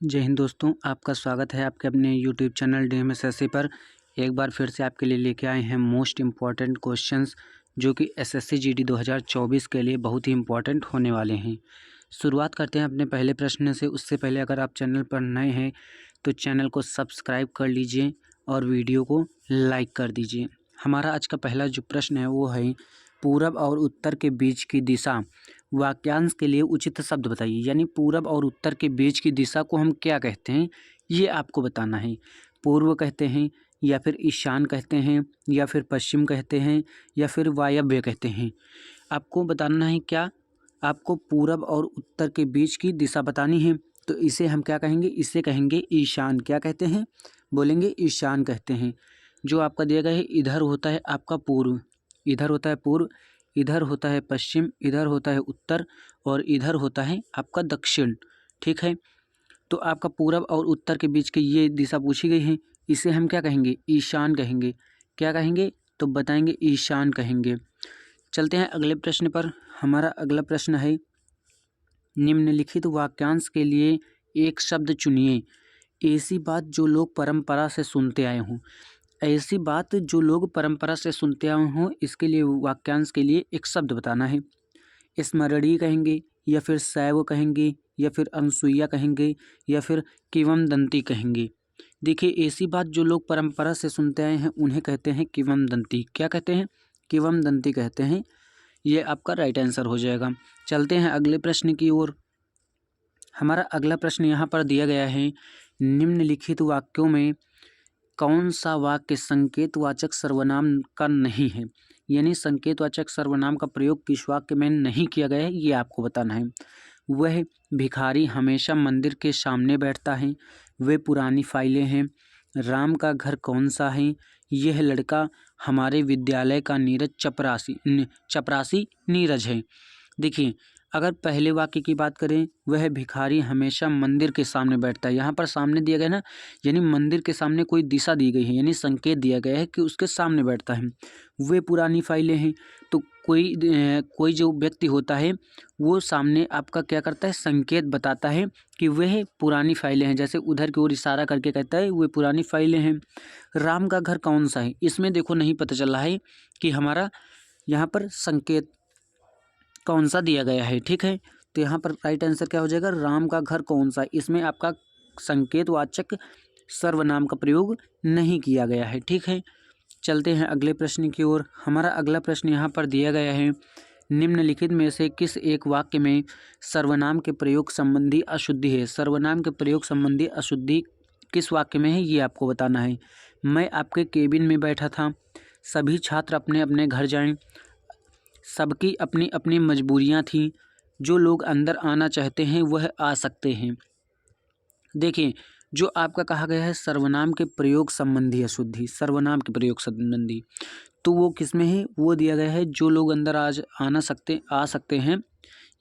जय हिंद दोस्तों, आपका स्वागत है आपके अपने यूट्यूब चैनल DMSSC पर। एक बार फिर से आपके लिए लेके आए हैं मोस्ट इम्पॉर्टेंट क्वेश्चंस जो कि SSC GD 2024 के लिए बहुत ही इम्पॉर्टेंट होने वाले हैं। शुरुआत करते हैं अपने पहले प्रश्न से। उससे पहले अगर आप चैनल पर नए हैं तो चैनल को सब्सक्राइब कर लीजिए और वीडियो को लाइक कर दीजिए। हमारा आज का पहला जो प्रश्न है वो है, पूरब और उत्तर के बीच की दिशा वाक्यांश के लिए उचित शब्द बताइए। यानी पूरब और उत्तर के बीच की दिशा को हम क्या कहते हैं, ये आपको बताना है। पूर्व कहते हैं या फिर ईशान कहते हैं या फिर पश्चिम कहते हैं या फिर वायव्य कहते हैं। आपको बताना है क्या, आपको पूरब और उत्तर के बीच की दिशा बतानी है। तो इसे हम क्या कहेंगे, इसे कहेंगे ईशान। क्या कहते हैं, बोलेंगे ईशान कहते हैं। जो आपका दिया गया है, इधर होता है आपका पूर्व, इधर होता है पूर्व, इधर होता है पश्चिम, इधर होता है उत्तर और इधर होता है आपका दक्षिण। ठीक है, तो आपका पूरब और उत्तर के बीच की ये दिशा पूछी गई है, इसे हम क्या कहेंगे, ईशान कहेंगे। क्या कहेंगे, तो बताएंगे ईशान कहेंगे। चलते हैं अगले प्रश्न पर। हमारा अगला प्रश्न है, निम्नलिखित वाक्यांश के लिए एक शब्द चुनिए। ऐसी बात जो लोग परंपरा से सुनते आए हों। ऐसी बात जो लोग परंपरा से सुनते आए हों, इसके लिए वाक्यांश के लिए एक शब्द बताना है। स्मरणीय कहेंगे या फिर शैव कहेंगे या फिर अनसुईया कहेंगे या फिर किंवदंती कहेंगे। देखिए, ऐसी बात जो लोग परंपरा से सुनते आए हैं उन्हें कहते हैं किंवदंती। क्या कहते हैं, किंवदंती कहते हैं। ये आपका राइट आंसर हो जाएगा। चलते हैं अगले प्रश्न की ओर। हमारा अगला प्रश्न यहाँ पर दिया गया है, निम्नलिखित वाक्यों में कौन सा वाक्य संकेतवाचक सर्वनाम का नहीं है। यानी संकेतवाचक सर्वनाम का प्रयोग किस वाक्य में नहीं किया गया है, ये आपको बताना है। वह भिखारी हमेशा मंदिर के सामने बैठता है। वे पुरानी फाइलें हैं। राम का घर कौन सा है। यह लड़का हमारे विद्यालय का नीरज चपरासी नीरज है। देखिए, अगर पहले वाक्य की बात करें, वह भिखारी हमेशा मंदिर के सामने बैठता है। यहाँ पर सामने दिया गया ना, यानी मंदिर के सामने कोई दिशा दी गई है, यानी संकेत दिया गया है कि उसके सामने बैठता है। वे पुरानी फाइलें हैं, तो कोई जो व्यक्ति होता है वो सामने आपका क्या करता है, संकेत बताता है कि वह पुरानी फाइलें हैं। जैसे उधर की ओर इशारा करके कहता है वे पुरानी फाइलें हैं। राम का घर कौन सा है, इसमें देखो नहीं पता चल रहा है कि हमारा यहाँ पर संकेत कौन सा दिया गया है। ठीक है, तो यहाँ पर राइट आंसर क्या हो जाएगा, राम का घर कौन सा है। इसमें आपका संकेतवाचक सर्वनाम का प्रयोग नहीं किया गया है। ठीक है, चलते हैं अगले प्रश्न की ओर। हमारा अगला प्रश्न यहाँ पर दिया गया है, निम्नलिखित में से किस एक वाक्य में सर्वनाम के प्रयोग संबंधी अशुद्धि है। सर्वनाम के प्रयोग संबंधी अशुद्धि किस वाक्य में है, ये आपको बताना है। मैं आपके केबिन में बैठा था। सभी छात्र अपने अपने घर जाएं। सबकी अपनी अपनी मजबूरियां थीं। जो लोग अंदर आना चाहते हैं वह आ सकते हैं। देखिए, जो आपका कहा गया है सर्वनाम के प्रयोग संबंधी अशुद्धि, सर्वनाम के प्रयोग संबंधी, तो वो किस में है, वो दिया गया है जो लोग अंदर आ सकते हैं।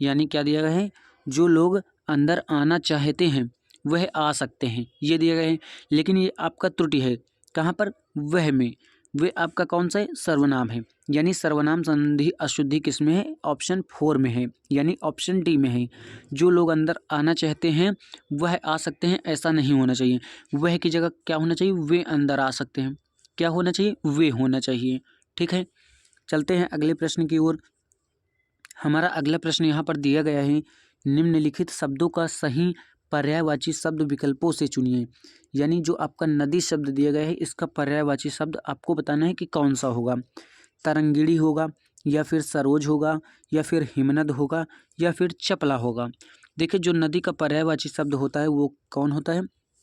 यानी क्या दिया गया है, जो लोग अंदर आना चाहते हैं वह आ सकते हैं, ये दिया गया है। लेकिन ये आपका त्रुटि है, कहाँ पर, वह में। वे आपका कौन सा है, सर्वनाम है। यानी सर्वनाम संबंधी अशुद्धि किस में है, ऑप्शन 4 में है, यानी ऑप्शन डी में है। जो लोग अंदर आना चाहते हैं वह आ सकते हैं, ऐसा नहीं होना चाहिए। वह की जगह क्या होना चाहिए, वे अंदर आ सकते हैं। क्या होना चाहिए, वे होना चाहिए। ठीक है, चलते हैं अगले प्रश्न की ओर। हमारा अगला प्रश्न यहाँ पर दिया गया है, निम्नलिखित शब्दों का सही पर्यायवाची शब्द विकल्पों से चुनिए। यानी जो आपका नदी शब्द दिया गया है, इसका पर्यायवाची शब्द आपको बताना है कि कौन सा होगा। तरंगिणी होगा या फिर सरोज होगा या फिर हिमनद होगा या फिर चपला होगा। देखिए, जो नदी का पर्यायवाची शब्द होता है वो कौन होता है,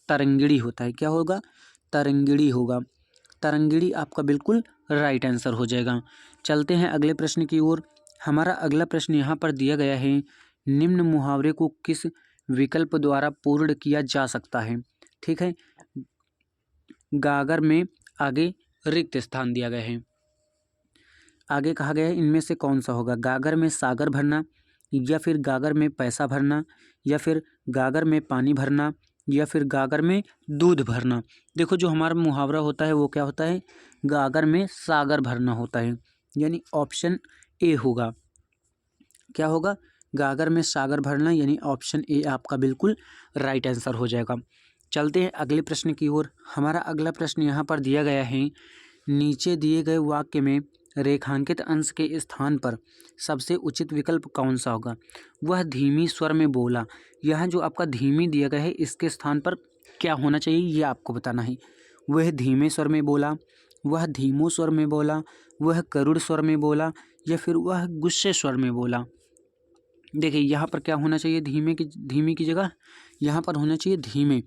तरंगिणी होता है। क्या होगा, तरंगिणी होगा। तरंगिणी आपका बिल्कुल राइट आंसर हो जाएगा। चलते हैं अगले प्रश्न की ओर। हमारा अगला प्रश्न यहाँ पर दिया गया है, निम्न मुहावरे को किस विकल्प द्वारा पूर्ण किया जा सकता है। ठीक है, गागर में आगे रिक्त स्थान दिया गया है। आगे कहा गया है इनमें से कौन सा होगा, गागर में सागर भरना या फिर गागर में पैसा भरना या फिर गागर में पानी भरना या फिर गागर में दूध भरना। देखो, जो हमारा मुहावरा होता है वो क्या होता है, गागर में सागर भरना होता है। यानी ऑप्शन ए होगा। क्या होगा, गागर में सागर भरना, यानी ऑप्शन ए आपका बिल्कुल राइट आंसर हो जाएगा। चलते हैं अगले प्रश्न की ओर। हमारा अगला प्रश्न यहाँ पर दिया गया है, नीचे दिए गए वाक्य में रेखांकित अंश के स्थान पर सबसे उचित विकल्प कौन सा होगा। वह धीमी स्वर में बोला, यह जो आपका धीमी दिया गया है इसके स्थान पर क्या होना चाहिए ये आपको बताना है। वह धीमे स्वर में बोला, वह धीमो स्वर में बोला, वह करुण स्वर में बोला, या फिर वह गुस्से स्वर में बोला। देखिए यहाँ पर क्या होना चाहिए, धीमी की जगह यहाँ पर होना चाहिए धीमे।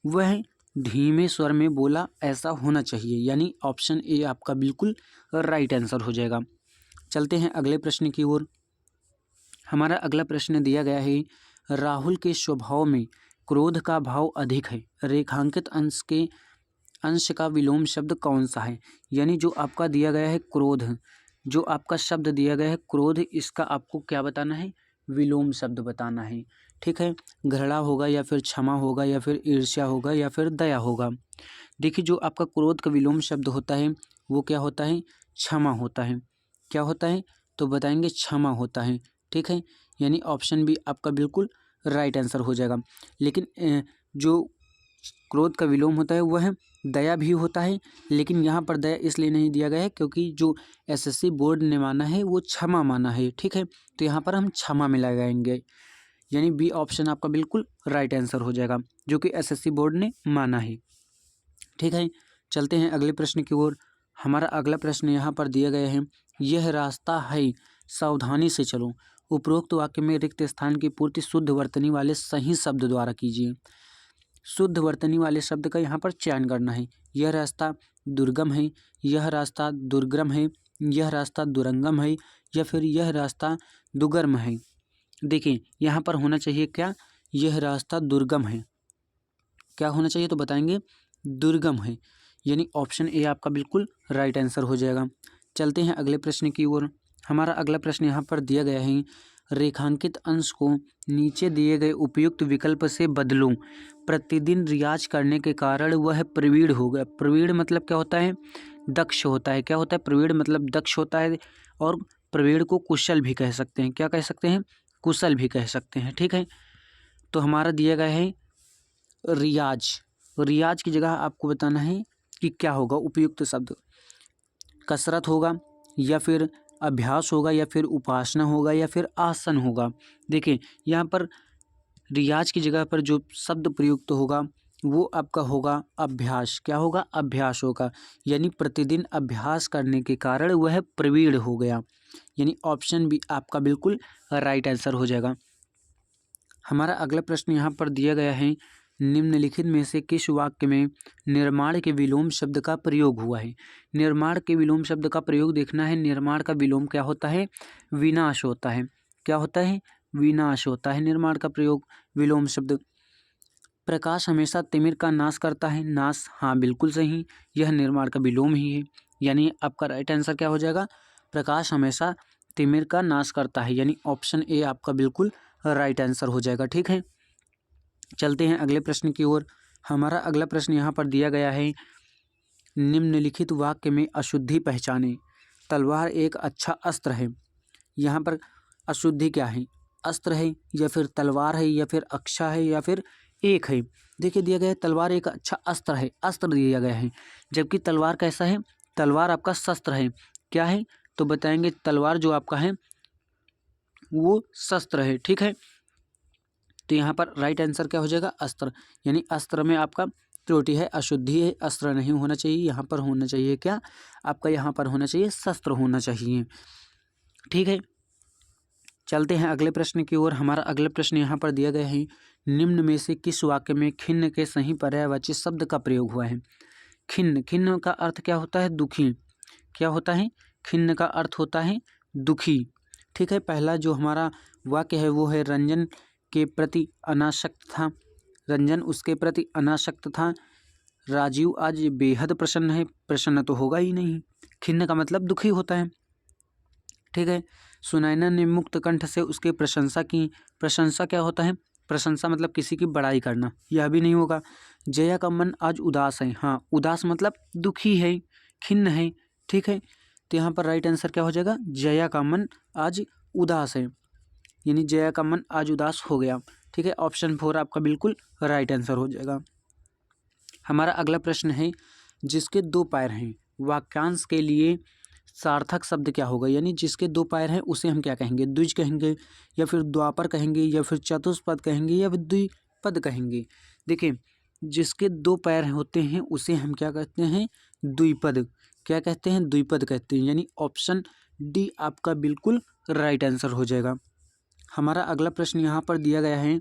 वह धीमे स्वर में बोला ऐसा होना चाहिए, यानी ऑप्शन ए आपका बिल्कुल राइट आंसर हो जाएगा। चलते हैं अगले प्रश्न की ओर। हमारा अगला प्रश्न दिया गया है, राहुल के स्वभाव में क्रोध का भाव अधिक है, रेखांकित अंश का विलोम शब्द कौन सा है। यानी जो आपका दिया गया है क्रोध, जो आपका शब्द दिया गया है क्रोध, इसका आपको क्या बताना है, विलोम शब्द बताना है। ठीक है, घृणा होगा या फिर क्षमा होगा या फिर ईर्ष्या होगा या फिर दया होगा। देखिए जो आपका क्रोध का विलोम शब्द होता है वो क्या होता है, क्षमा होता है। क्या होता है तो बताएंगे क्षमा होता है। ठीक है, यानी ऑप्शन बी आपका बिल्कुल राइट आंसर हो जाएगा। लेकिन जो क्रोध का विलोम होता है वह दया भी होता है, लेकिन यहाँ पर दया इसलिए नहीं दिया गया है क्योंकि जो एसएससी बोर्ड ने माना है वो क्षमा माना है। ठीक है, तो यहाँ पर हम क्षमा में लगाएंगे, यानी बी ऑप्शन आपका बिल्कुल राइट आंसर हो जाएगा, जो कि एसएससी बोर्ड ने माना है। ठीक है, चलते हैं अगले प्रश्न की ओर। हमारा अगला प्रश्न यहाँ पर दिया गया है, यह रास्ता है सावधानी से चलो, उपरोक्त वाक्य में रिक्त स्थान की पूर्ति शुद्ध वर्तनी वाले सही शब्द द्वारा कीजिए। शुद्ध वर्तनी वाले शब्द का यहाँ पर चयन करना है। यह रास्ता दुर्गम है, यह रास्ता दुर्गम है, यह रास्ता दुरंगम है, या फिर यह रास्ता दुर्गम है। देखिए यहाँ पर होना चाहिए क्या, यह रास्ता दुर्गम है। क्या होना चाहिए तो बताएंगे दुर्गम है, यानी ऑप्शन ए आपका बिल्कुल राइट आंसर हो जाएगा। चलते हैं अगले प्रश्न की ओर। हमारा अगला प्रश्न यहाँ पर दिया गया है, रेखांकित अंश को नीचे दिए गए उपयुक्त विकल्प से बदलो, प्रतिदिन रियाज करने के कारण वह प्रवीण हो गया। प्रवीण मतलब क्या होता है, दक्ष होता है। क्या होता है, प्रवीण मतलब दक्ष होता है, और प्रवीण को कुशल भी कह सकते हैं। क्या कह सकते हैं, कुशल भी कह सकते हैं। ठीक है, तो हमारा दिया गया है रियाज। रियाज की जगह आपको बताना है कि क्या होगा उपयुक्त शब्द, कसरत होगा या फिर अभ्यास होगा या फिर उपासना होगा या फिर आसन होगा। देखिए यहाँ पर रियाज की जगह पर जो शब्द प्रयुक्त होगा वो आपका होगा अभ्यास। क्या होगा, अभ्यास होगा, यानी प्रतिदिन अभ्यास करने के कारण वह प्रवीण हो गया, यानी ऑप्शन बी आपका बिल्कुल राइट आंसर हो जाएगा। हमारा अगला प्रश्न यहाँ पर दिया गया है, निम्नलिखित में से किस वाक्य में निर्माण के विलोम शब्द का प्रयोग हुआ है। निर्माण के विलोम शब्द का प्रयोग देखना है। निर्माण का विलोम क्या होता है, विनाश होता है। क्या होता है, विनाश होता है निर्माण का प्रयोग विलोम शब्द। प्रकाश हमेशा तिमिर का नाश करता है। नाश, हाँ बिल्कुल सही, यह निर्माण का विलोम ही है, यानी आपका राइट आंसर क्या हो जाएगा, प्रकाश हमेशा तिमिर का नाश करता है, यानी ऑप्शन ए आपका बिल्कुल राइट आंसर हो जाएगा। ठीक है, चलते हैं अगले प्रश्न की ओर। हमारा अगला प्रश्न यहाँ पर दिया गया है, निम्नलिखित वाक्य में अशुद्धि पहचाने। तलवार एक अच्छा अस्त्र है। यहाँ पर अशुद्धि क्या है, अस्त्र है या फिर तलवार है या फिर अक्षा है या फिर एक है। देखिए दिया गया है तलवार एक अच्छा अस्त्र है, अस्त्र दिया गया है, जबकि तलवार कैसा है, तलवार आपका शस्त्र है। क्या है तो बताएंगे तलवार जो आपका है वो शस्त्र है। ठीक है, तो यहाँ पर राइट आंसर क्या हो जाएगा, अस्त्र, यानी अस्त्र में आपका त्रुटि है, अशुद्धि है, अस्त्र नहीं होना चाहिए, यहाँ पर होना चाहिए क्या आपका, यहाँ पर होना चाहिए शस्त्र होना चाहिए। ठीक है, चलते हैं अगले प्रश्न की ओर। हमारा अगला प्रश्न यहाँ पर दिया गया है, निम्न में से किस वाक्य में खिन्न के सही पर्यायवाची शब्द का प्रयोग हुआ है। खिन्न, खिन्न का अर्थ क्या होता है, दुखी। क्या होता है, खिन्न का अर्थ होता है दुखी। ठीक है, पहला जो हमारा वाक्य है वो है, रंजन के प्रति अनासक्त था। रंजन उसके प्रति अनासक्त था। राजीव आज बेहद प्रसन्न है। प्रसन्न तो होगा ही नहीं, खिन्न का मतलब दुखी होता है। ठीक है, सुनैना ने मुक्त कंठ से उसकी प्रशंसा की। प्रशंसा क्या होता है, प्रशंसा मतलब किसी की बड़ाई करना, यह भी नहीं होगा। जया का मन आज उदास है। हाँ, उदास मतलब दुखी है, खिन्न है। ठीक है, तो यहाँ पर राइट आंसर क्या हो जाएगा, जया का मन आज उदास है। यानी जया का मन आज उदास हो गया। ठीक है, ऑप्शन 4 आपका बिल्कुल राइट आंसर हो जाएगा। हमारा अगला प्रश्न है, जिसके 2 पैर हैं वाक्यांश के लिए सार्थक शब्द क्या होगा? यानी जिसके 2 पैर हैं उसे हम क्या कहेंगे? द्विज कहेंगे, या फिर द्वापर कहेंगे, या फिर चतुष्पद कहेंगे, या फिर द्विपद कहेंगे? देखिए, जिसके 2 पैर होते हैं उसे हम क्या कहते हैं? द्विपद। क्या कहते हैं? द्विपद कहते हैं। यानी ऑप्शन डी आपका बिल्कुल राइट आंसर हो जाएगा। हमारा अगला प्रश्न यहाँ पर दिया गया है,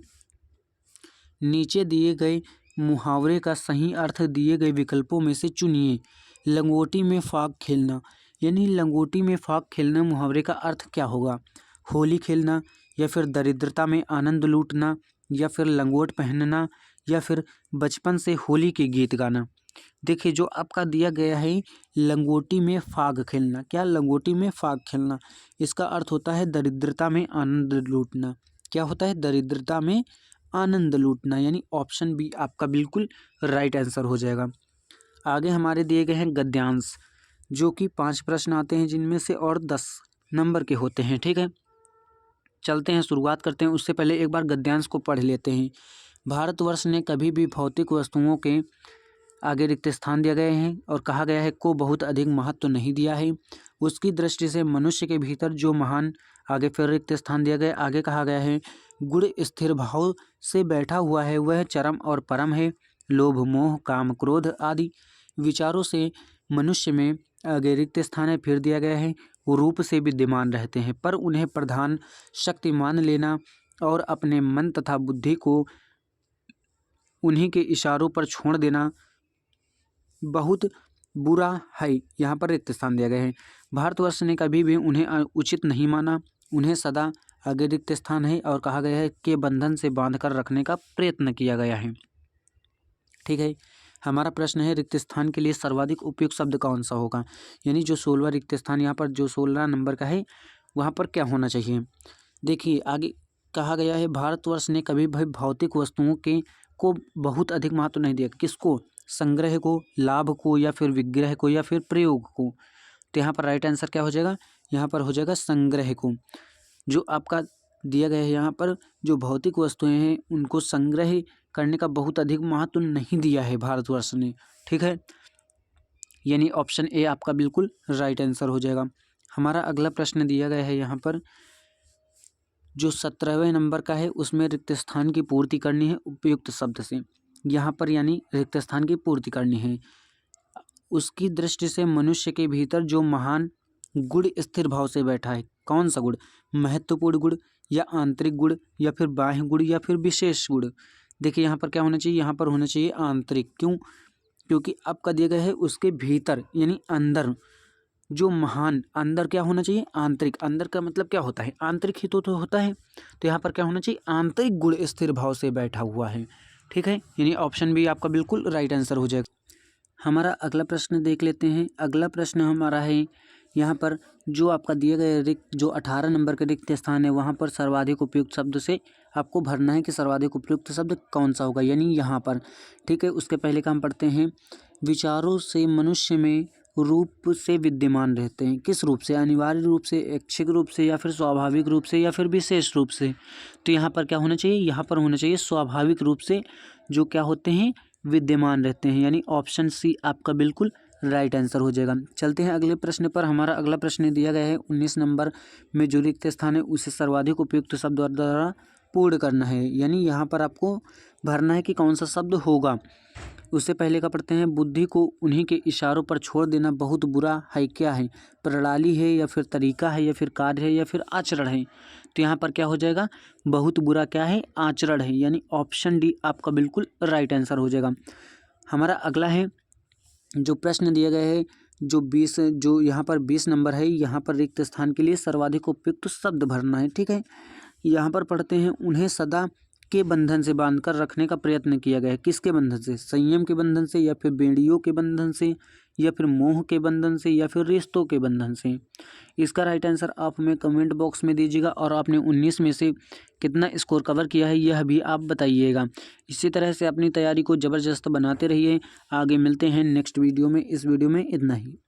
नीचे दिए गए मुहावरे का सही अर्थ दिए गए विकल्पों में से चुनिए। लंगोटी में फाग खेलना, यानी लंगोटी में फाग खेलना मुहावरे का अर्थ क्या होगा? होली खेलना, या फिर दरिद्रता में आनंद लूटना, या फिर लंगोट पहनना, या फिर बचपन से होली के गीत गाना? देखिए, जो आपका दिया गया है लंगोटी में फाग खेलना, क्या लंगोटी में फाग खेलना, इसका अर्थ होता है दरिद्रता में आनंद लूटना। क्या होता है? दरिद्रता में आनंद लूटना। यानी ऑप्शन बी आपका बिल्कुल राइट आंसर हो जाएगा। आगे हमारे दिए गए हैं गद्यांश, जो कि 5 प्रश्न आते हैं, जिनमें से और 10 नंबर के होते हैं। ठीक है, चलते हैं, शुरुआत करते हैं। उससे पहले एक बार गद्यांश को पढ़ लेते हैं। भारतवर्ष ने कभी भी भौतिक वस्तुओं के आगे रिक्त स्थान दिया गए हैं और कहा गया है को बहुत अधिक महत्व तो नहीं दिया है। उसकी दृष्टि से मनुष्य के भीतर जो महान, आगे फिर रिक्त स्थान दिया गया, आगे कहा गया है गुण स्थिर भाव से बैठा हुआ है, वह चरम और परम है। लोभ मोह काम क्रोध आदि विचारों से मनुष्य में आगे रिक्त स्थान है, फिर दिया गया है वो रूप से विद्यमान रहते हैं, पर उन्हें प्रधान शक्ति मान लेना और अपने मन तथा बुद्धि को उन्हीं के इशारों पर छोड़ देना बहुत बुरा है। यहाँ पर रिक्त स्थान दिया गया है। भारतवर्ष ने कभी भी उन्हें उचित नहीं माना, उन्हें सदा आगे रिक्त स्थान है और कहा गया है कि बंधन से बांधकर रखने का प्रयत्न किया गया है। ठीक है, हमारा प्रश्न है रिक्त स्थान के लिए सर्वाधिक उपयुक्त शब्द कौन सा होगा? यानी जो 16वां रिक्त स्थान यहाँ पर जो 16 नंबर का है वहाँ पर क्या होना चाहिए? देखिए, आगे कहा गया है भारतवर्ष ने कभी भी भौतिक वस्तुओं के को बहुत अधिक महत्व नहीं दिया। किसको? संग्रह को, लाभ को, या फिर विग्रह को, या फिर प्रयोग को? तो यहाँ पर राइट आंसर क्या हो जाएगा? यहाँ पर हो जाएगा संग्रह को। जो आपका दिया गया है यहाँ पर जो भौतिक वस्तुएं हैं उनको संग्रह करने का बहुत अधिक महत्व नहीं दिया है भारतवर्ष ने। ठीक है, यानी ऑप्शन ए आपका बिल्कुल राइट आंसर हो जाएगा। हमारा अगला प्रश्न दिया गया है यहाँ पर जो 17वें नंबर का है, उसमें रिक्त स्थान की पूर्ति करनी है उपयुक्त शब्द से। यहाँ पर यानी रिक्त स्थान की पूर्ति करनी है। उसकी दृष्टि से मनुष्य के भीतर जो महान गुण स्थिर भाव से बैठा है, कौन सा गुण? महत्वपूर्ण गुण, या आंतरिक गुण, या फिर बाह्य गुण, या फिर विशेष गुण? देखिए, यहाँ पर क्या होना चाहिए? यहाँ पर होना चाहिए आंतरिक। क्यों? क्योंकि आपका दिया गया है उसके भीतर यानी अंदर जो महान, अंदर क्या होना चाहिए? आंतरिक। अंदर का मतलब क्या होता है? आंतरिक ही तो होता है। तो यहाँ पर क्या होना चाहिए? आंतरिक गुण स्थिर भाव से बैठा हुआ है। ठीक है, यानी ऑप्शन बी आपका बिल्कुल राइट आंसर हो जाएगा। हमारा अगला प्रश्न देख लेते हैं। अगला प्रश्न हमारा है यहाँ पर जो आपका दिया गया रिक्त जो 18 नंबर का रिक्त स्थान है वहाँ पर सर्वाधिक उपयुक्त शब्द से आपको भरना है कि सर्वाधिक उपयुक्त शब्द कौन सा होगा, यानी यहाँ पर। ठीक है, उसके पहले का हम पढ़ते हैं, विचारों से मनुष्य में रूप से विद्यमान रहते हैं। किस रूप से? अनिवार्य रूप से, ऐच्छिक रूप से, या फिर स्वाभाविक रूप से, या फिर विशेष रूप से? तो यहाँ पर क्या होना चाहिए? यहाँ पर होना चाहिए स्वाभाविक रूप से जो क्या होते हैं? विद्यमान रहते हैं। यानी ऑप्शन सी आपका बिल्कुल राइट आंसर हो जाएगा। चलते हैं अगले प्रश्न पर। हमारा अगला प्रश्न दिया गया है 19 नंबर में जो रिक्त स्थान है उसे सर्वाधिक उपयुक्त शब्द द्वारा पूर्ण करना है। यानी यहाँ पर आपको भरना है कि कौन सा शब्द होगा। उससे पहले का पढ़ते हैं, बुद्धि को उन्हीं के इशारों पर छोड़ देना बहुत बुरा है। क्या है? प्रणाली है, या फिर तरीका है, या फिर कार्य है, या फिर आचरण है? तो यहाँ पर क्या हो जाएगा? बहुत बुरा क्या है? आचरण है। यानी ऑप्शन डी आपका बिल्कुल राइट आंसर हो जाएगा। हमारा अगला है जो प्रश्न दिया गया है जो यहाँ पर 20 नंबर है, यहाँ पर रिक्त स्थान के लिए सर्वाधिक उपयुक्त शब्द भरना है। ठीक है, यहाँ पर पढ़ते हैं, उन्हें सदा के बंधन से बांधकर रखने का प्रयत्न किया गया है। किसके बंधन से? संयम के बंधन से, या फिर बेड़ियों के बंधन से, या फिर मोह के बंधन से, या फिर रिश्तों के बंधन से? इसका राइट आंसर आप हमें कमेंट बॉक्स में दीजिएगा और आपने 19 में से कितना स्कोर कवर किया है यह भी आप बताइएगा। इसी तरह से अपनी तैयारी को ज़बरदस्त बनाते रहिए। आगे मिलते हैं नेक्स्ट वीडियो में। इस वीडियो में इतना ही।